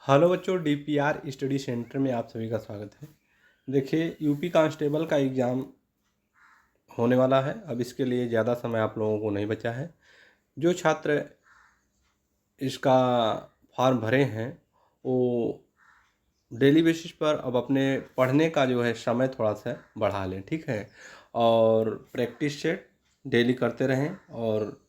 Hello बच्चों, DPR study centre में आप सभी का स्वागत है। देखिए, यूपी कांस्टेबल का एग्ज़ाम होने वाला है। अब इसके लिए ज़्यादा समय आप लोगों को नहीं बचा है। जो छात्र इसका फॉर्म भरे हैं वो डेली बेसिस पर अब अपने पढ़ने का जो है समय थोड़ा सा बढ़ा लें, ठीक है। और प्रैक्टिस सेट डेली करते रहें और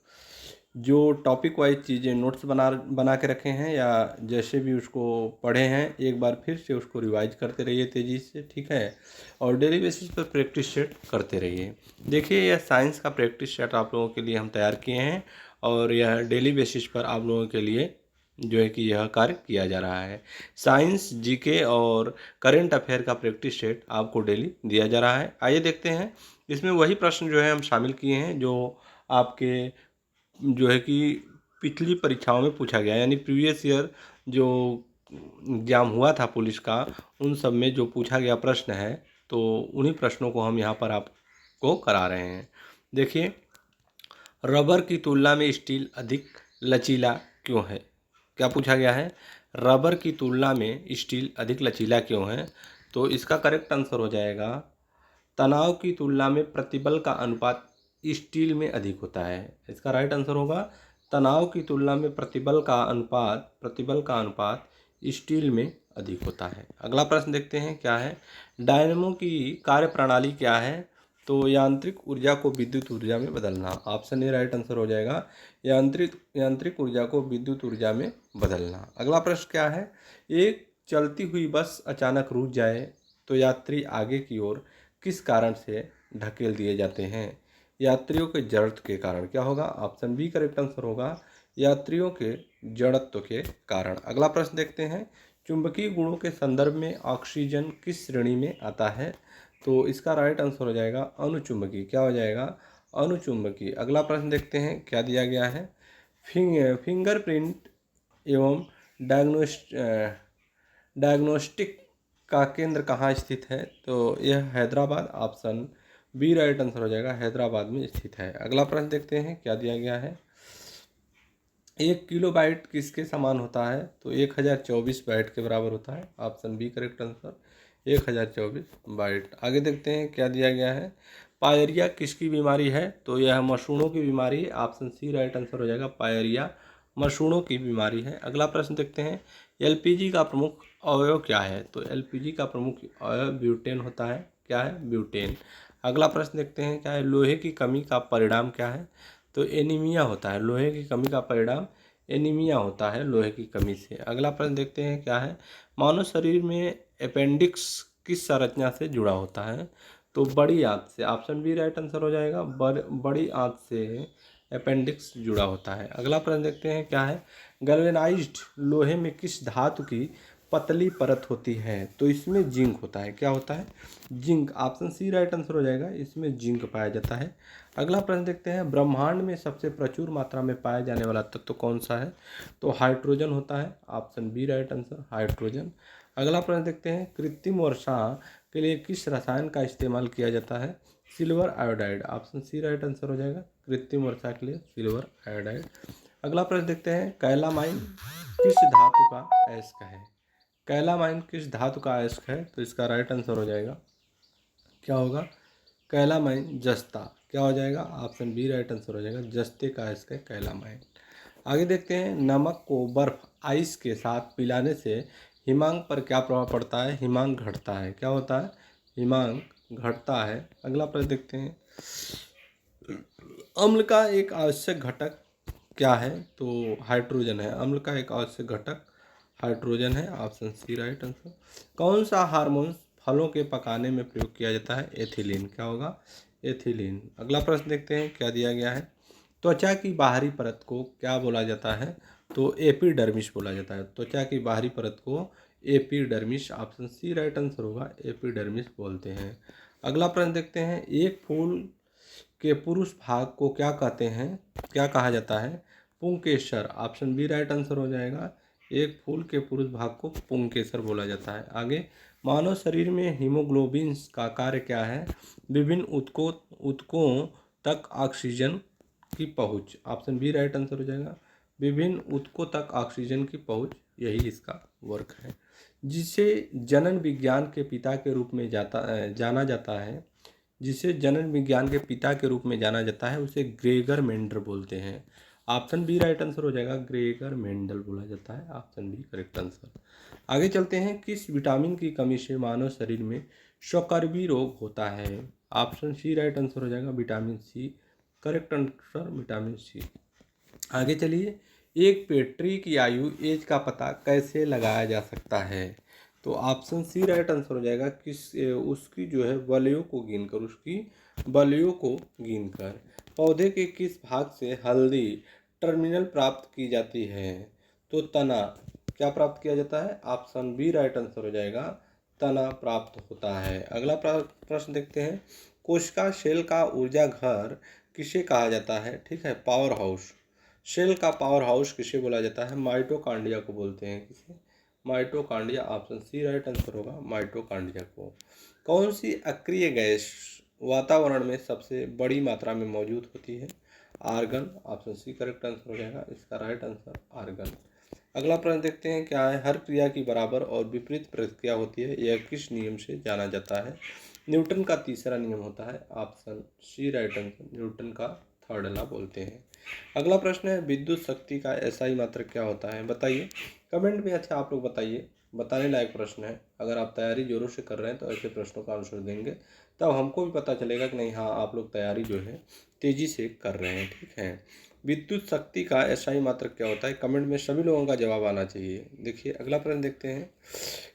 जो टॉपिक वाइज चीज़ें नोट्स बना के रखे हैं या जैसे भी उसको पढ़े हैं एक बार फिर से उसको रिवाइज करते रहिए तेज़ी से, ठीक है। और डेली बेसिस पर प्रैक्टिस सेट करते रहिए। देखिए, यह साइंस का प्रैक्टिस सेट आप लोगों के लिए हम तैयार किए हैं और यह डेली बेसिस पर आप लोगों के लिए जो है कि यह कार्य किया जा रहा है। साइंस, जीके और करंट अफेयर का प्रैक्टिस सेट आपको डेली दिया जा रहा है। आइए देखते हैं, इसमें वही प्रश्न जो है हम शामिल किए हैं जो आपके जो है कि पिछली परीक्षाओं में पूछा गया, यानी प्रीवियस ईयर जो एग्जाम हुआ था पुलिस का, उन सब में जो पूछा गया प्रश्न है, तो उन्हीं प्रश्नों को हम यहाँ पर आपको करा रहे हैं। देखिए, रबर की तुलना में स्टील अधिक लचीला क्यों है? क्या पूछा गया है? रबर की तुलना में स्टील अधिक लचीला क्यों है? तो इसका करेक्ट आंसर हो जाएगा, तनाव की तुलना में प्रतिबल का अनुपात स्टील में अधिक होता है। इसका राइट आंसर होगा, तनाव की तुलना में प्रतिबल का अनुपात स्टील में अधिक होता है। अगला प्रश्न देखते हैं क्या है। डायनेमो की कार्यप्रणाली क्या है? तो यांत्रिक ऊर्जा को विद्युत ऊर्जा में बदलना। ऑप्शन ए राइट आंसर हो जाएगा, यांत्रिक ऊर्जा को विद्युत ऊर्जा में बदलना। अगला प्रश्न क्या है। एक चलती हुई बस अचानक रुक जाए तो यात्री आगे की ओर किस कारण से ढकेल दिए जाते हैं? यात्रियों के जड़त्व के कारण। क्या होगा? ऑप्शन बी करेक्ट आंसर होगा, यात्रियों के जड़त्व के कारण। अगला प्रश्न देखते हैं, चुंबकीय गुणों के संदर्भ में ऑक्सीजन किस श्रेणी में आता है? तो इसका राइट आंसर हो जाएगा अनुचुंबकीय। क्या हो जाएगा? अनुचुंबकीय। अगला प्रश्न देखते हैं क्या दिया गया है। फिंगरप्रिंट एवं डायग्नोस्टिक का केंद्र कहाँ स्थित है? तो यह Hyderabad. Option B right answer हो जाएगा, हैदराबाद में स्थित है। अगला प्रश्न देखते हैं क्या दिया गया है। 1 किलोबाइट किसके समान होता है? तो 1024 बाइट के बराबर होता है। Option B correct answer, 1024 byte. आगे देखते हैं क्या दिया गया है। पायरिया किसकी बीमारी है? तो यह मसूड़ों की बीमारी है। ऑप्शन सी राइट आंसर हो जाएगा, पायरिया मसूड़ों की बीमारी है। अगला प्रश्न देखते हैं, एलपीजी का प्रमुख अवयव क्या है? तो एलपीजी का प्रमुख अवयव ब्यूटेन होता है। क्या है? ब्यूटेन। अगला प्रश्न देखते हैं क्या है। लोहे की कमी का परिणाम क्या है? तो एनीमिया होता है। लोहे की कमी का परिणाम एनीमिया होता है, लोहे की कमी से। अगला प्रश्न देखते हैं क्या है। मानव शरीर में अपेंडिक्स किस संरचना से जुड़ा होता है? तो बड़ी आंत से। ऑप्शन बी राइट आंसर हो जाएगा, बड़ी आंत से अपेंडिक्स जुड़ा होता है। अगला प्रश्न देखते हैं क्या है। गैल्वेनाइज्ड लोहे में किस धातु की पतली परत होती है? तो इसमें जिंक होता है। क्या होता है? Zinc. Option C right answer हो जाएगा, इसमें जिंक पाया जाता है। अगला प्रश्न देखते हैं, ब्रह्मांड में सबसे प्रचुर मात्रा में पाया जाने वाला तत्व कौन सा है? तो हाइड्रोजन होता है। Option B right answer, hydrogen. अगला प्रश्न देखते हैं, कृत्रिम वर्षा के लिए किस रसायन का इस्तेमाल किया जाता है? Silver iodide. Option C right answer हो जाएगा, कृत्रिम वर्षा के लिए सिल्वर आयोडाइड। अगला प्रश्न देखते हैं, कैलामाइन किस धातु का अयस्क है? कैलामाइन किस धातु का अयस्क है? तो इसका राइट आंसर हो जाएगा, क्या होगा? कैलामाइन जस्ता। क्या हो जाएगा? ऑप्शन बी राइट आंसर हो जाएगा, जस्ते का अयस्क है कैलामाइन। आगे देखते हैं, नमक को बर्फ आइस के साथ पिलाने से हिमांक पर क्या प्रभाव पड़ता है? हिमांक घटता है। क्या होता है? हिमांक घटता है। अगला प्रश्न देखते हैं, अम्ल का एक आवश्यक घटक क्या है? तो हाइड्रोजन है। अम्ल का एक आवश्यक घटक हाइड्रोजन है। Option C right answer. कौन सा हार्मोन फलों के पकाने में प्रयोग किया जाता है? एथिलीन। क्या होगा? एथिलीन। अगला प्रश्न देखते हैं क्या दिया गया है। त्वचा की बाहरी परत को क्या बोला जाता है? तो एपिडर्मिस बोला जाता है। त्वचा की बाहरी परत को epidermis. Option C right answer होगा, एपिडर्मिस बोलते हैं। अगला प्रश्न देखते हैं, एक फूल के पुरुष भाग को क्या कहते हैं? क्या कहा जाता है? पुंकेसर। ऑप्शन बी राइट आंसर हो जाएगा, एक फूल के पुरुष भाग को पुंकेसर बोला जाता है। आगे, मानव शरीर में हीमोग्लोबिन का कार्य क्या है? विभिन्न ऊतकों तक ऑक्सीजन की पहुंच। ऑप्शन बी राइट आंसर हो जाएगा, विभिन्न ऊतकों तक ऑक्सीजन की पहुंच, यही इसका वर्क है। जिसे जनन विज्ञान के पिता के रूप में जाना जाता है, जिसे जनन विज्ञान के पिता के रूप में जाना जाता है, उसे ग्रेगर मेंडल बोलते हैं। ऑप्शन बी राइट आंसर हो जाएगा, ग्रेगर मेंडल बोला जाता है। Option B correct answer. आगे चलते हैं, किस विटामिन की कमी से मानव शरीर में स्वकर्वी रोग होता है? ऑप्शन सी राइट आंसर हो जाएगा, vitamin C correct answer, vitamin C. आगे चलिए, एक पेट्री की आयु एज का पता कैसे लगाया जा सकता है? तो ऑप्शन सी राइट आंसर हो जाएगा, उसकी जो है बलियों को गिनकर, उसकी बलियों को गिनकर। पौधे के किस भाग से हल्दी टर्मिनल प्राप्त की जाती है? तो तना क्या प्राप्त किया जाता है? ऑप्शन बी राइट आंसर हो जाएगा, तना प्राप्त होता है। अगला प्रश्न देखते हैं, कोशिका सेल का ऊर्जा घर किसे कहा जाता है? ठीक है, पावर हाउस। सेल का पावर हाउस किसे बोला जाता है? माइटोकांड्रिया को बोलते हैं। किसे? Mitochondria. Option C right answer होगा, माइटोकांड्रिया को। कौन सी अक्रिय गैस वातावरण में सबसे बड़ी मात्रा में मौजूद होती है? Argon. Option C correct answer हो जाएगा, इसका राइट आंसर आर्गन। अगला प्रश्न देखते हैं, क्या है? हर क्रिया की बराबर और विपरीत प्रतिक्रिया होती है, यह किस नियम से जाना जाता है? न्यूटन का तीसरा नियम होता है। Option C right answer, Newton का थर्ड लॉ बोलते हैं। अगला प्रश्न है, विद्युत शक्ति का एसआई मात्रक क्या होता है? बताइए कमेंट में। अच्छा, आप लोग बताइए, बताने लायक प्रश्न है। अगर आप तैयारी जोरों से कर रहे हैं तो ऐसे प्रश्नों का आंसर देंगे, तब हमको भी पता चलेगा कि नहीं, हाँ आप लोग तैयारी जो है तेजी से कर रहे हैं। ठीक है, विद्युत शक्ति का एसआई मात्रक क्या होता है? कमेंट में सभी लोगों का जवाब आना चाहिए। देखिए अगला प्रश्न देखते हैं,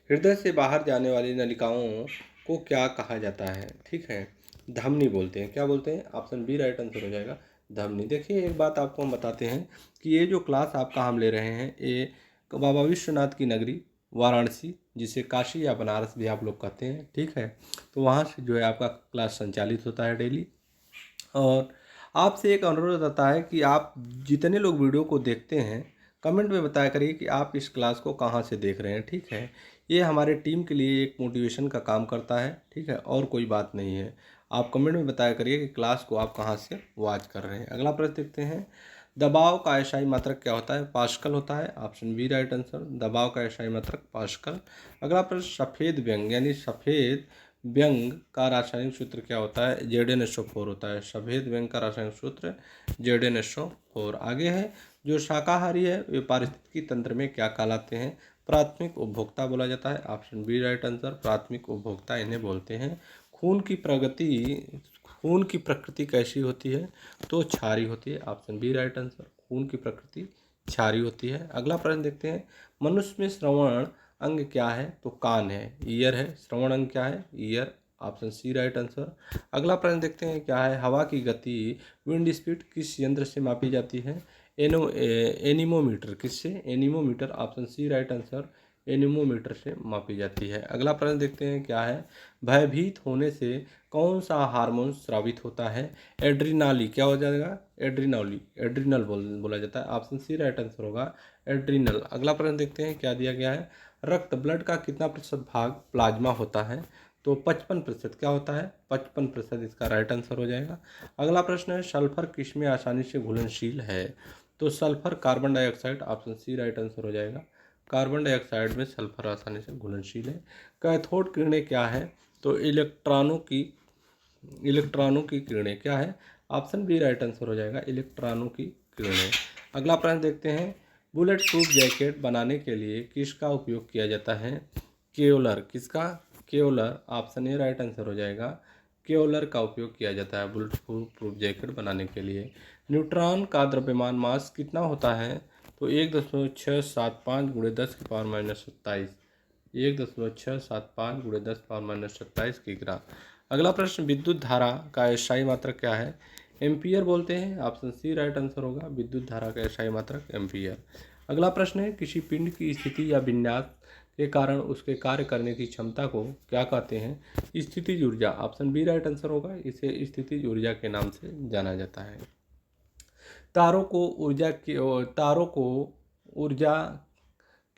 हृदय से बाहर जाने वाली नलिकाओं को क्या कहा जाता है? ठीक है, धमनी बोलते हैं। क्या बोलते हैं? ऑप्शन बी राइट आंसर हो जाएगा, धमनी। देखिए एक बात आपको हम बताते हैं कि ये जो क्लास आपका हम ले रहे हैं, ये बाबा विश्वनाथ की नगरी वाराणसी, जिसे काशी या बनारस भी आप लोग कहते हैं, ठीक है, तो वहाँ से जो है आपका क्लास संचालित होता है डेली। और आपसे एक अनुरोध आता है कि आप जितने लोग वीडियो को देखते हैं, कमेंट में बताया करिए कि आप इस क्लास को कहाँ से देख रहे हैं। ठीक है, ये हमारे टीम के लिए एक मोटिवेशन का काम करता है। ठीक है, और कोई बात नहीं है। आप कमेंट में बताया करिए कि क्लास को आप कहाँ से वॉच कर रहे हैं। अगला प्रश्न देखते हैं, दबाव का एसआई मात्रक क्या होता है? पास्कल होता है। ऑप्शन बी राइट आंसर, दबाव का एसआई मात्रक पास्कल। अगला प्रश्न, सफ़ेद व्यंग यानी सफ़ेद व्यंग का रासायनिक सूत्र क्या होता है? ZnSO4 होता है। सफ़ेद व्यंग का रासायनिक सूत्र ZnSO4। आगे है, जो शाकाहारी है वे पारिस्थितिकी तंत्र में क्या कहलाते हैं? प्राथमिक उपभोक्ता बोला जाता है। ऑप्शन बी राइट आंसर, प्राथमिक उपभोक्ता इन्हें बोलते हैं। खून की प्रकृति कैसी होती है? तो क्षारीय होती है। ऑप्शन बी राइट आंसर, खून की प्रकृति क्षारीय होती है। अगला प्रश्न देखते हैं, मनुष्य में श्रवण अंग क्या है? तो कान है, ईयर है। श्रवण अंग क्या है? Ear. Option C right answer. अगला प्रश्न देखते हैं, क्या है? हवा की गति विंड स्पीड किस यंत्र से मापी जाती है? एनीमोमीटर। किससे? Anemometer. Option C right answer, anemometer से मापी जाती है। अगला प्रश्न देखते हैं, क्या है? भयभीत होने से कौन सा हार्मोन स्रावित होता है? एड्रीनाली। क्या हो जाएगा? एड्रीनॉली, एड्रीनल बोला जाता है। ऑप्शन सी राइट आंसर होगा, एड्रीनल। अगला प्रश्न देखते हैं, क्या दिया गया है? रक्त ब्लड का कितना प्रतिशत भाग प्लाज्मा होता है? तो 55%। क्या होता है? 55%, इसका राइट आंसर हो जाएगा। अगला प्रश्न है, सल्फर किसमें आसानी से घुलनशील है? तो sulphur carbon dioxide. Option C right answer हो जाएगा, कार्बन डाइऑक्साइड में सल्फर आसानी से घुलनशील है। कैथोड किरणें क्या है? तो इलेक्ट्रॉनों की किरणें। क्या है? ऑप्शन बी राइट आंसर हो जाएगा, इलेक्ट्रॉनों की किरणें। अगला प्रश्न देखते हैं, बुलेट प्रूफ जैकेट बनाने के लिए किसका उपयोग किया जाता है? केओलर। किसका? केओलर। ऑप्शन ए राइट आंसर हो जाएगा, केओलर का उपयोग किया जाता है बुलेट प्रूफ जैकेट बनाने के लिए। न्यूट्रॉन का द्रव्यमान मास कितना होता है? तो 1.675 × 10⁻⁻27, 1.675 × 10⁻⁻27 किग्रा। अगला प्रश्न, विद्युत धारा का एसआई मात्रक क्या है? एम्पियर बोलते हैं। ऑप्शन सी राइट आंसर होगा, विद्युत धारा का एसआई मात्रक एम्पियर। अगला प्रश्न है, किसी पिंड की स्थिति या विन्यास के कारण उसके कार्य करने की क्षमता को क्या कहते हैं? स्थितिज ऊर्जा। ऑप्शन बी राइट आंसर होगा, इसे स्थितिज ऊर्जा के नाम से जाना जाता है। तारों को ऊर्जा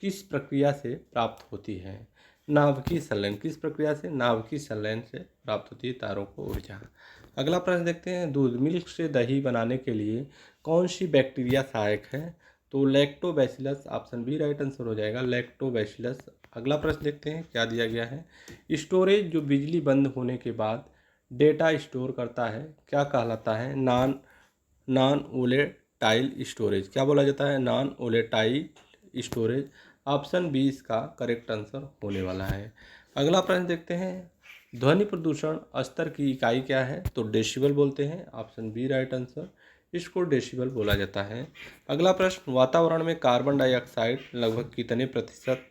किस प्रक्रिया से प्राप्त होती है? नाभिकीय संलयन। किस प्रक्रिया से? नाभिकीय संलयन से प्राप्त होती है तारों को ऊर्जा। अगला प्रश्न देखते हैं, दूध मिल्क से दही बनाने के लिए कौन सी बैक्टीरिया सहायक है? तो lactobacillus, option B right answer हो जाएगा, लैक्टोबैसिलस। अगला प्रश्न देखते हैं क्या दिया गया है। स्टोरेज जो बिजली बंद होने के बाद डेटा स्टोर करता है क्या कहलाता है? Non volatile storage. क्या बोला जाता है? Non volatile storage. Option B इसका करेक्ट आंसर होने वाला है। अगला प्रश्न देखते हैं, ध्वनि प्रदूषण स्तर की इकाई क्या है? तो डेसिबल बोलते हैं, ऑप्शन बी राइट आंसर, इसको डेसिबल बोला जाता है। अगला प्रश्न, वातावरण में कार्बन डाइऑक्साइड लगभग कितने प्रतिशत?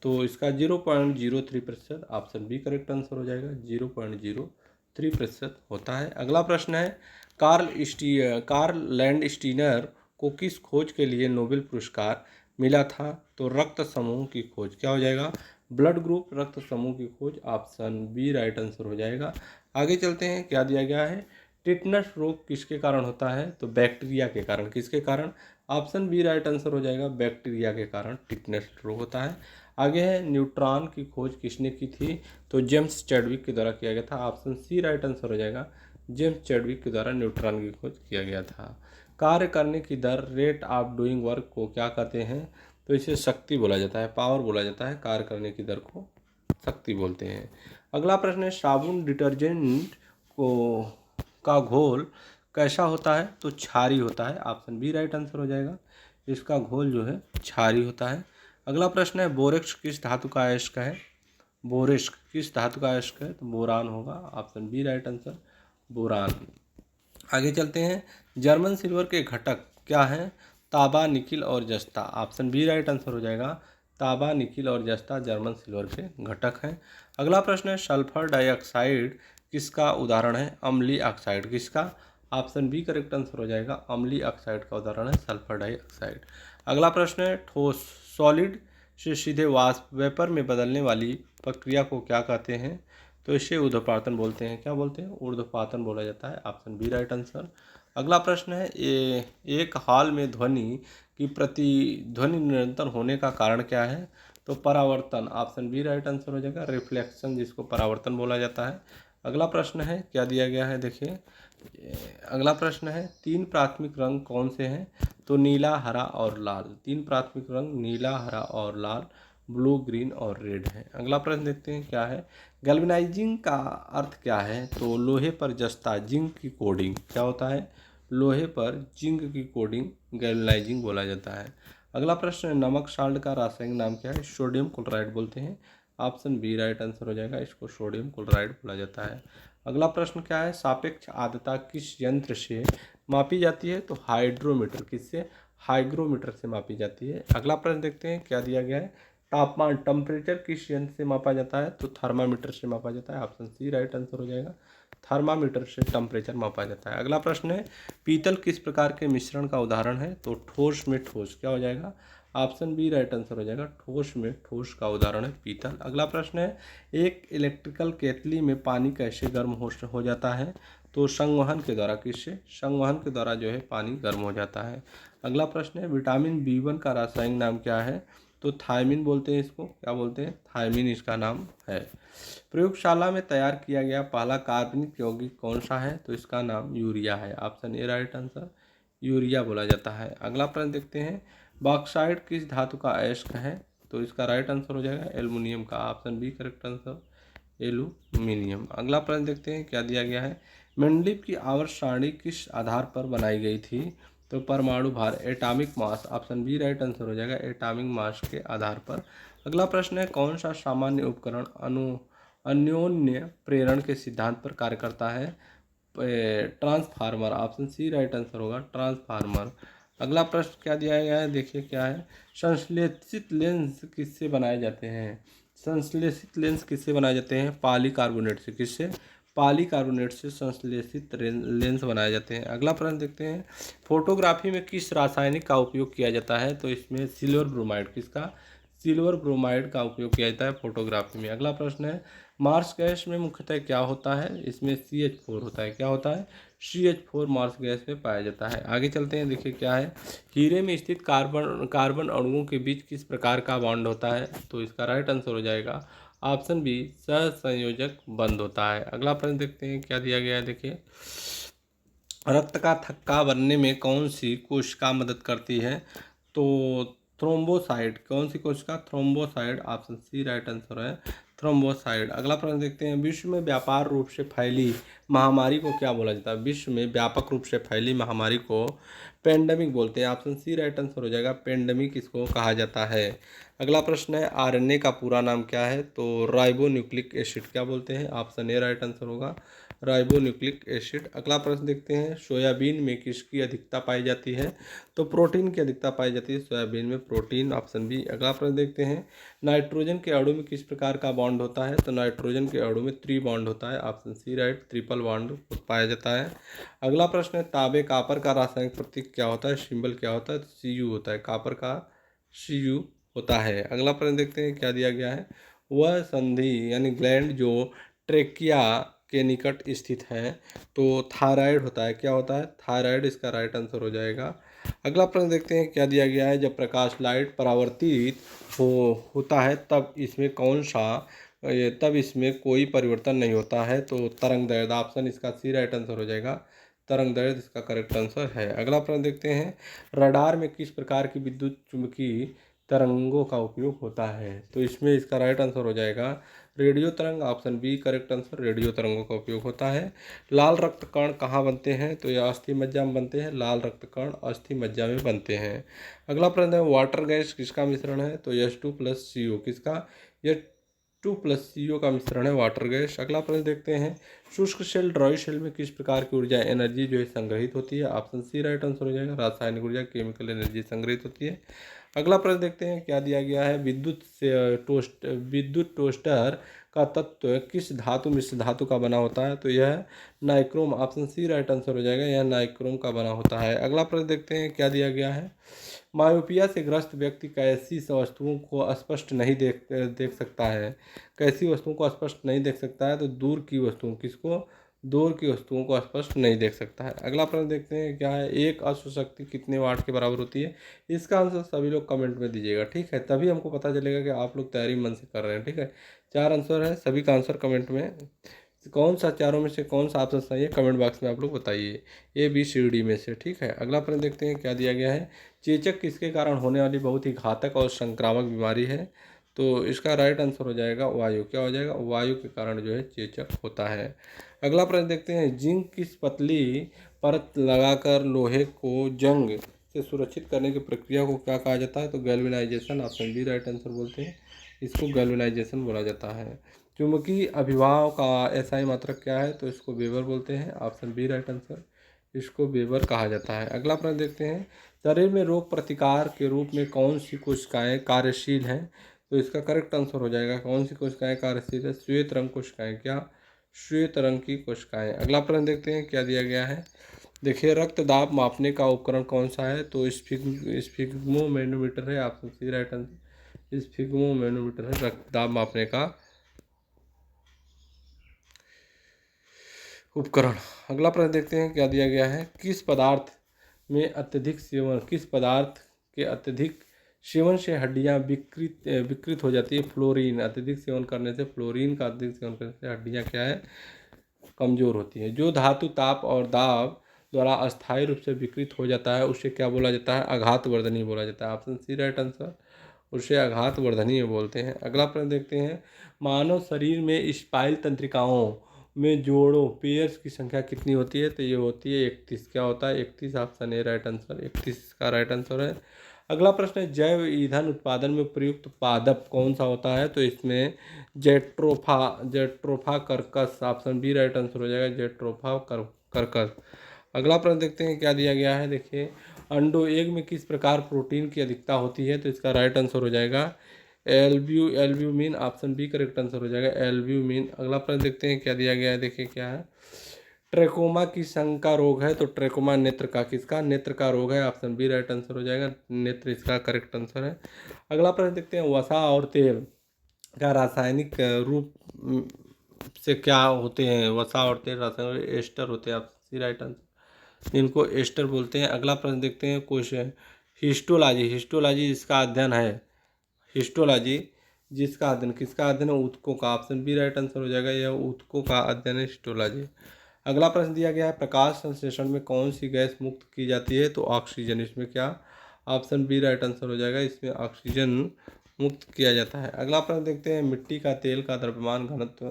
तो इसका 0.03%, ऑप्शन बी करेक्ट आंसर हो जाएगा, 0.03% होता है। अगला प्रश्न है, कार्ल लैंडस्टीनर को किस खोज के लिए नोबेल पुरस्कार मिला था? तो रक्त समूह की खोज। क्या हो जाएगा? ब्लड ग्रुप रक्त समूह की खोज, ऑप्शन बी राइट आंसर हो जाएगा। आगे चलते हैं, क्या दिया गया है। टिटनस रोग किसके कारण होता है? तो बैक्टीरिया के कारण। किसके कारण? ऑप्शन बी राइट आंसर हो जाएगा, बैक्टीरिया के कारण टिटनस रोग होता है। आगे है, न्यूट्रॉन की खोज किसने की थी? तो जेम्स चैडविक के द्वारा किया गया था, ऑप्शन सी राइट आंसर हो जाएगा, जेम्स चैडविक के द्वारा न्यूट्रॉन की खोज किया गया था। कार्य करने की दर, रेट ऑफ डूइंग वर्क को क्या कहते हैं? तो इसे शक्ति बोला जाता है, पावर बोला जाता है, कार्य करने की दर को शक्ति बोलते हैं। अगला प्रश्न है, साबुन डिटर्जेंट को का घोल कैसा होता है? तो क्षारी होता है, ऑप्शन बी राइट आंसर हो जाएगा, इसका घोल जो है क्षारी होता है। अगला प्रश्न है, बोरेक्स किस धातु का अयस्क है? बोरेक्स किस धातु का अयस्क है? तो बोरान होगा, option B right answer, boron. आगे चलते हैं, जर्मन सिल्वर के घटक क्या हैं? तांबा, निकिल और जस्ता, ऑप्शन बी राइट आंसर हो जाएगा, तांबा, निकिल और जस्ता जर्मन सिल्वर के घटक हैं। अगला प्रश्न है, सल्फर डाइऑक्साइड किसका उदाहरण है? अम्लीय ऑक्साइड। किसका? ऑप्शन बी करेक्ट आंसर हो जाएगा, अम्लीय ऑक्साइड का उदाहरण है सल्फर डाइऑक्साइड। अगला प्रश्न है, ठोस सॉलिड से सीधे वाष्प वेपर में बदलने वाली प्रक्रिया को क्या कहते हैं? तो इसे ऊर्ध्वपातन बोलते हैं। क्या बोलते हैं? ऊर्ध्वपातन बोला जाता है, ऑप्शन बी राइट आंसर। अगला प्रश्न है, एक हॉल में ध्वनि निरंतर होने का कारण क्या है? तो परावर्तन, ऑप्शन बी राइट आंसर हो जाएगा, रिफ्लेक्शन, जिसको परावर्तन बोला जाता है। अगला प्रश्न है, क्या दिया गया है देखिए। अगला प्रश्न है, 3 प्राथमिक रंग कौन से हैं? तो नीला, हरा और लाल। 3 प्राथमिक रंग नीला, हरा और लाल, ब्लू, ग्रीन और रेड है। अगला प्रश्न देखते हैं क्या है। गैल्वेनाइजिंग का अर्थ क्या है? तो लोहे पर जस्ता, जिंक की कोडिंग। क्या होता है? लोहे पर जिंक की कोडिंग गैल्वेनाइजिंग बोला जाता है। अगला प्रश्न है, नमक साल्ट का रासायनिक नाम क्या है? सोडियम क्लोराइड बोलते हैं, ऑप्शन बी राइट आंसर हो जाएगा, इसको सोडियम क्लोराइड बोला जाता है। अगला प्रश्न क्या है, सापेक्ष आर्द्रता किस यंत्र से मापी जाती है? तो हाइड्रोमीटर। किससे? हाइग्रोमीटर से मापी जाती है। अगला प्रश्न देखते हैं क्या दिया गया है। तापमान, टेम्परेचर किस यंत्र से मापा जाता है? तो थर्मामीटर से मापा जाता है, ऑप्शन सी राइट आंसर हो जाएगा, थर्मामीटर से टेम्परेचर मापा जाता है। अगला प्रश्न है, पीतल किस प्रकार के मिश्रण का उदाहरण है? तो ठोस में ठोस। क्या हो जाएगा? ऑप्शन बी राइट आंसर हो जाएगा, ठोस में ठोस का उदाहरण है पीतल। अगला प्रश्न है, एक इलेक्ट्रिकल केतली में पानी कैसे गर्म हो जाता है? तो संवहन के द्वारा। किससे? संवहन के द्वारा जो है पानी गर्म हो जाता है। अगला प्रश्न है, विटामिन B1 का रासायनिक नाम क्या है? तो थायमिन बोलते हैं इसको। क्या बोलते हैं? थायमिन इसका नाम है। प्रयोगशाला में तैयार किया गया पहला कार्बनिक यौगिक कौन सा है? तो इसका नाम यूरिया है, option A right answer, urea बोला जाता है। अगला प्रश्न देखते हैं, बॉक्साइट किस धातु का अयस्क है? तो इसका राइट आंसर हो जाएगा एल्युमिनियम का, option B correct answer, aluminium. अगला प्रश्न देखते हैं क्या दिया गया है। मेंडलीव की आवर्त सारणी किस आधार पर बनाई गई थी? तो परमाणु भार, atomic mass, option B right answer हो जाएगा, एटॉमिक मास के आधार पर। अगला प्रश्न है, कौन सा सामान्य उपकरण अन्योन्य प्रेरण के सिद्धांत पर कार्य करता है? Transformer, option C right answer होगा, ट्रांसफार्मर। अगला प्रश्न क्या दिया गया है देखिए क्या है। संश्लेषित लेंस किससे बनाए जाते हैं? संश्लेषित लेंस किससे बनाए जाते हैं? पॉलीकार्बोनेट से। किससे? पॉलीकार्बोनेट से संश्लेषित लेंस बनाए जाते हैं। अगला प्रश्न देखते हैं, फोटोग्राफी में किस रासायनिक का उपयोग किया जाता है? तो इसमें सिल्वर ब्रोमाइड। किसका? सिल्वर ब्रोमाइड का उपयोग किया जाता है फोटोग्राफी में। अगला प्रश्न है, मार्स गैस में मुख्यतः क्या होता है? इसमें CH4 होता है। क्या होता है? CH4 मार्स गैस में पाया जाता है। आगे चलते हैं, देखिए क्या है। हीरे में स्थित कार्बन अणुओं के बीच किस प्रकार का बॉन्ड होता है? तो इसका राइट आंसर हो जाएगा, ऑप्शन बी सहसंयोजक बंध होता है। अगला प्रश्न देखते हैं क्या दिया गया है देखिए। रक्त का थक्का बनने में कौन सी कोशिका मदद करती है? तो थ्रोम्बोसाइट, कौन सी कोशिका? Thrombocyte, option C right answer है, थ्रोम्बोसाइट। अगला प्रश्न देखते हैं, विश्व में व्यापक रूप से फैली महामारी को क्या बोला जाता है? विश्व में व्यापक रूप से फैली महामारी को पेंडेमिक बोलते हैं, ऑप्शन सी राइट आंसर हो जाएगा, पेंडेमिक इसको कहा जाता है। अगला प्रश्न है, आरएनए का पूरा नाम क्या है? तो राइबो न्यूक्लिक एसिड क्या बोलते हैं? ऑप्शन ए राइट आंसर होगा, राइबो न्यूक्लिक एसिड। अगला प्रश्न देखते हैं, सोयाबीन में किसकी अधिकता पाई जाती है? तो प्रोटीन की अधिकता पाई जाती है सोयाबीन में, प्रोटीन, ऑप्शन बी। अगला प्रश्न देखते हैं, नाइट्रोजन के अणु में किस प्रकार का बॉन्ड होता है? तो नाइट्रोजन के अणु में त्रि बॉन्ड होता है, option C right, triple bond पाया जाता है। अगला प्रश्न है, तांबे कापर का रासायनिक प्रतीक क्या होता है? सिंबल क्या होता है? Cu होता है, कापर का Cu होता है। अगला प्रश्न देखते हैं, क्या दिया गया है? वह संधि यानी ग्लैंड जो ट्रेकिया के निकट स्थित है, तो थायराइड होता है, क्या होता है? थायराइड इसका राइट आंसर हो जाएगा। अगला प्रश्न देखते हैं, क्या दिया गया है? जब प्रकाश लाइट परावर्तित होता है तब इसमें कोई परिवर्तन नहीं होता है, तो तरंग दैर्ध्य, ऑप्शन इसका सी राइट आंसर हो जाएगा, तरंग दैर्ध्य इसका करेक्ट आंसर है। अगला प्रश्न देखते हैं, रडार में किस प्रकार की विद्युत चुम्बकीय तरंगों का उपयोग होता है? तो इसमें इसका राइट आंसर हो जाएगा रेडियो तरंग, option B correct answer, radio तरंगों का उपयोग होता है। लाल रक्त कण कहाँ बनते हैं? तो ये अस्थि मज्जा में बनते हैं, लाल रक्त कण अस्थि मज्जा में बनते हैं। अगला प्रश्न है, वाटर गैस किसका मिश्रण है? तो H2+CO किसका? यह 2+CO का मिश्रण है वाटर गैस। अगला प्रश्न देखते हैं, शुष्क सेल ड्राई सेल में किस प्रकार की ऊर्जा एनर्जी जो है संग्रहित होती है? ऑप्शन सी राइट आंसर हो जाएगा, रासायनिक ऊर्जा, केमिकल एनर्जी संग्रहित होती है। अगला प्रश्न देखते हैं, क्या दिया गया है? विद्युत टोस्टर का तत्व किस धातु मिश्र धातु का बना होता है? तो यह nichrome, option C right answer हो जाएगा, यह नाइक्रोम का बना होता है। अगला प्रश्न देखते हैं, क्या दिया गया है? मायोपिया से ग्रस्त व्यक्ति कैसी वस्तुओं को स्पष्ट नहीं देख सकता है? कैसी वस्तुओं को स्पष्ट नहीं देख सकता है? तो दूर की वस्तुओं, किसको? दूर की वस्तुओं को स्पष्ट नहीं देख सकता है। अगला प्रश्न देखते हैं, क्या है? एक अश्व शक्ति कितने वाट के बराबर होती है? इसका आंसर सभी लोग कमेंट में दीजिएगा, ठीक है, तभी हमको पता चलेगा कि आप लोग तैयारी मन से कर रहे हैं, ठीक है। 4 आंसर है, सभी का आंसर कमेंट में, कौन सा चारों में से कौन सा ऑप्शन सही है कमेंट बॉक्स में आप लोग बताइए, A B C D में से, ठीक है। अगला प्रश्न देखते हैं, क्या दिया गया है? चेचक किसके कारण होने वाली बहुत ही घातक और संक्रामक बीमारी है? तो इसका राइट आंसर हो जाएगा वायु, क्या हो जाएगा? वायु के कारण जो है चेचक होता है। अगला प्रश्न देखते हैं, जिंक किस पतली परत लगाकर लोहे को जंग से सुरक्षित करने की प्रक्रिया को क्या कहा जाता है? तो galvanisation, option B right answer बोलते हैं, इसको गैल्वेनाइजेशन बोला जाता है। चुंबकीय अभिभाव का एसआई मात्रक क्या है? तो इसको वेबर बोलते हैं, ऑप्शन बी राइट आंसर, इसको वेबर कहा जाता है। अगला प्रश्न देखते हैं, शरीर में रोग प्रतिकार के रूप में कौन सी कोशिकाएं कार्यशील हैं? तो इसका करेक्ट आंसर हो जाएगा, कौन सी कोशिकाएं कार्यशील है? श्वेत रंग कोशिकाएं, क्या? श्वेत रंग की कोशिकाएं। अगला प्रश्न देखते हैं, क्या दिया गया है? देखिए, रक्त दाब मापने का उपकरण कौन सा है? तो स्फिग्मोमैनोमीटर है, option C right answer, sphygmomanometer है रक्त दाब मापने का उपकरण। अगला प्रश्न देखते हैं, क्या दिया गया है? किस पदार्थ के अत्यधिक सेवन से हड्डियां विकृत हो जाती है? फ्लोरीन, अत्यधिक सेवन करने से, फ्लोरीन का अत्यधिक सेवन करने से हड्डियां क्या है? कमजोर होती है। जो धातु ताप और दाब द्वारा अस्थायी रूप से विकृत हो जाता है उसे क्या बोला जाता है? आघातवर्धनीय बोला जाता है, ऑप्शन सी राइट आंसर, उसे आघातवर्धनीय बोलते हैं। अगला प्रश्न देखते हैं, मानव शरीर में स्पाइल तंत्रिकाओं में जोड़ों पेयर्स की संख्या कितनी होती है? तो ये होती है 31, क्या होता है? 31, ऑप्शन ए राइट आंसर, 31 का राइट आंसर है। अगला प्रश्न है, जैव ईंधन उत्पादन में प्रयुक्त पादप कौन सा होता है? तो इसमें jatropha curcas, option B right answer हो जाएगा, जेट्रोफा कर्कस। अगला प्रश्न देखते हैं, क्या दिया गया है? देखिए, अंडो एग में किस प्रकार प्रोटीन की अधिकता होती है? तो इसका राइट आंसर हो जाएगा albumin, option B correct answer हो जाएगा, एल्ब्यूमिन। अगला प्रश्न देखते हैं, क्या दिया गया है? देखिए, क्या है? ट्रेकोमा की संघ का रोग है, तो ट्रेकोमा नेत्र का, किसका? नेत्र का रोग है, ऑप्शन बी राइट आंसर हो जाएगा, नेत्र इसका करेक्ट आंसर है। अगला प्रश्न देखते हैं, वसा और तेल का रासायनिक रूप से क्या होते हैं? वसा और तेल रासायनिक एस्टर होते हैं, ऑप्शन सी राइट आंसर, इनको एस्टर बोलते हैं। अगला प्रश्न देखते हैं, क्वेश्चन हिस्टोलॉजी जिसका अध्ययन है, हिस्टोलॉजी जिसका अध्ययन, किसका अध्ययन है? ऊतकों का, ऑप्शन बी राइट आंसर हो जाएगा, यह ऊतकों का अध्ययन है हिस्टोलॉजी। अगला प्रश्न दिया गया है, प्रकाश संश्लेषण में कौन सी गैस मुक्त की जाती है? तो ऑक्सीजन, इसमें क्या? ऑप्शन बी राइट आंसर हो जाएगा। इसमें ऑक्सीजन मुक्त किया जाता है। अगला प्रश्न देखते हैं, मिट्टी का तेल का द्रव्यमान घनत्व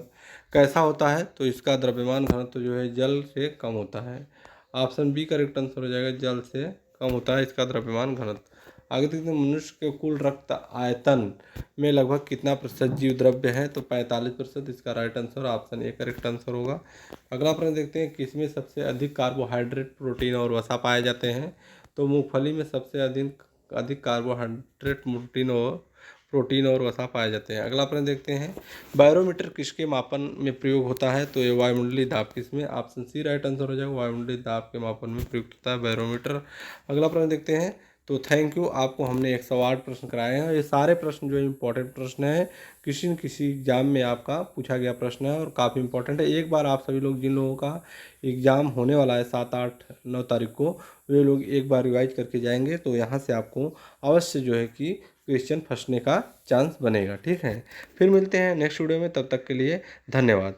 कैसा होता है? तो इसका द्रव्यमान घनत्व जो है जल से कम होता है। ऑप्शन बी करेक्ट आंसर हो जाएगा, जल से कम होता है इसका द्रव्यमान घनत्व। आगे देखते हैं, मनुष्य के कुल रक्त आयतन में लगभग कितना प्रतिशत जीव द्रव्य है? तो 45%, इसका right answer option A correct answer होगा। अगला प्रश्न देखते हैं, किसमें सबसे अधिक कार्बोहाइड्रेट, प्रोटीन और वसा पाए जाते हैं? तो मूंगफली में सबसे अधिक कार्बोहाइड्रेट, प्रोटीन और वसा पाए जाते हैं। अगला प्रश्न देखते हैं, बैरोमीटर किसके मापन में प्रयोग होता है? तो ये वायुमंडलीय दाब। किसमें? ऑप्शन सी राइट आंसर हो जाएगा, वायुमंडलीय दाब के मापन में प्रयुक्त होता है बैरोमीटर। अगला प्रश्न देखते हैं, तो थैंक यू, आपको हमने 108 प्रश्न कराए हैं। ये सारे प्रश्न जो इंपॉर्टेंट प्रश्न हैं, किसी न किसी एग्जाम में आपका पूछा गया प्रश्न है और काफ़ी इंपॉर्टेंट है। एक बार आप सभी लोग, जिन लोगों का एग्ज़ाम होने वाला है 7, 8, 9 तारीख को, वे लोग एक बार रिवाइज करके जाएंगे तो यहाँ से आपको अवश्य जो है कि क्वेश्चन फंसने का चांस बनेगा। ठीक है, फिर मिलते हैं नेक्स्ट वीडियो में, तब तक के लिए धन्यवाद।